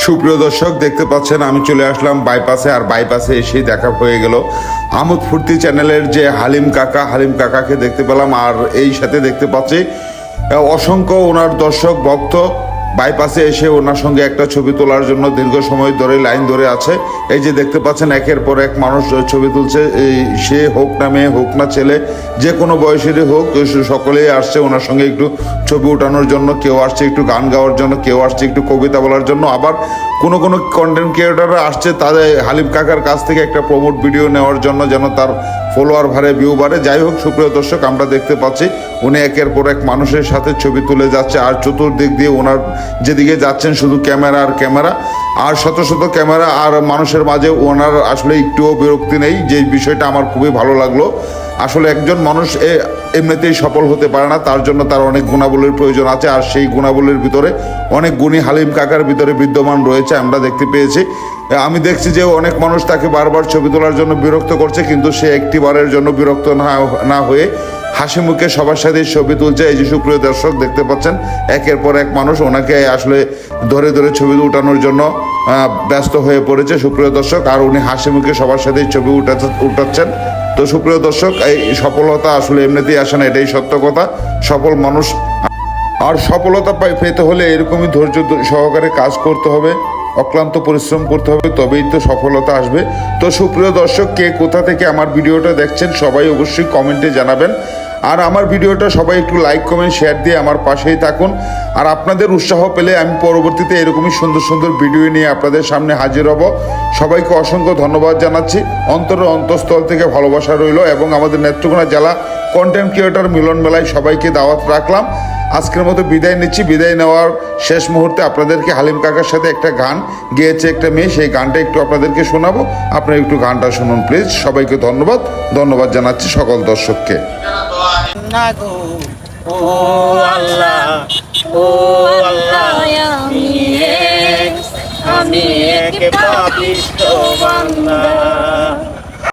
সুপ্রিয় দর্শক, দেখতে পাচ্ছেন আমি চলে আসলাম বাইপাসে। আর বাইপাসে এসেই দেখা হয়ে গেল আমোদ ফুর্তি চ্যানেলের যে হালিম কাকাকে দেখতে পেলাম। আর এই সাথে দেখতে পাচ্ছি অসংখ্য ওনার দর্শক ভক্ত বাইপাসে এসে ওনার সঙ্গে একটা ছবি তোলার জন্য দীর্ঘ সময় ধরে লাইন ধরে আছে। এই যে দেখতে পাচ্ছেন একের পর এক মানুষ ছবি তুলছে। সে হোক না মেয়ে, হোক না ছেলে, যে কোনো বয়সেরই হোক, সকলেই আসছে ওনার সঙ্গে একটু ছবি ওঠানোর জন্য। কেউ আসছে একটু গান গাওয়ার জন্য, কেউ আসছে একটু কবিতা বলার জন্য, আবার কোনো কন্টেন্ট ক্রিয়েটাররা আসছে তাদের হালিম কাকার কাছ থেকে একটা প্রমোট ভিডিও নেওয়ার জন্য, যেন তার ফলোয়ার বাড়ে, ভিউ বাড়ে। যাই হোক সুপ্রিয় দর্শক, আমরা দেখতে পাচ্ছি উনি একের পর এক মানুষের সাথে ছবি তুলে যাচ্ছে। আর চতুর্দিক দিয়ে ওনার যেদিকে যাচ্ছেন শুধু ক্যামেরা আর ক্যামেরা, আর শত শত ক্যামেরা। আর মানুষের মাঝে ওনার আসলে একটুও বিরক্তি নেই, যে বিষয়টা আমার খুবই ভালো লাগলো। আসলে একজন মানুষ এমনিতেই সফল হতে পারে না, তার জন্য তার অনেক গুণাবলীর প্রয়োজন আছে। আর সেই গুণাবলীর ভিতরে অনেক গুণী হালিম কাকার ভিতরে বিদ্যমান রয়েছে, আমরা দেখতে পেয়েছি। আমি দেখছি যে অনেক মানুষ তাকে বারবার ছবি তোলার জন্য বিরক্ত করছে, কিন্তু সে একটিবারের জন্য বিরক্ত না হয়ে হাসি মুখে সবার সাথে ছবি তুলছে। এই যে সুপ্রিয় দর্শক দেখতে পাচ্ছেন একের পর এক মানুষ ওনাকে আসলে ধরে ধরে ছবি উঠানোর জন্য ব্যস্ত হয়ে পড়েছে সুপ্রিয় দর্শক। আর উনি হাসি মুখে সবার সাথেই ছবি উঠাচ্ছেন। তো সুপ্রিয় দর্শক, এই সফলতা আসলে এমনিতেই আসে না, এটাই সত্য কথা। সফল মানুষ আর সফলতা পেতে হলে এরকমই ধৈর্য সহকারে কাজ করতে হবে, অক্লান্ত পরিশ্রম করতে হবে, তবেই তো সফলতা আসবে। তো সুপ্রিয় দর্শক, কে কোথা থেকে আমার ভিডিওটা দেখছেন সবাই অবশ্যই কমেন্টে জানাবেন। আর আমার ভিডিওটা সবাই একটু লাইক কমেন্ট শেয়ার দিয়ে আমার পাশেই থাকুন। আর আপনাদের উৎসাহ পেলে আমি পরবর্তীতে এরকমই সুন্দর সুন্দর ভিডিও নিয়ে আপনাদের সামনে হাজির হব। সবাইকে অসংখ্য ধন্যবাদ জানাচ্ছি, অন্তঃস্থল থেকে ভালোবাসা রইল। এবং আমাদের নেত্রকোনা জেলা কন্টেন্ট ক্রিয়েটর মিলন মেলায় সবাইকে দাওয়াত রাখলাম। আজকের মতো বিদায় নিচ্ছি। বিদায় নেওয়ার শেষ মুহূর্তে আপনাদেরকে হালিম কাকার সাথে একটা গান গেয়েছে একটা মেয়ে, সেই গানটা একটু আপনাদেরকে শোনাবো। আপনারা একটু গানটা শুনুন প্লিজ। সবাইকে ধন্যবাদ জানাচ্ছি সকল দর্শককে। ও আল্লাহ, ও আল্লাহ, আমি এক পাপিষ্ঠ বান্দা।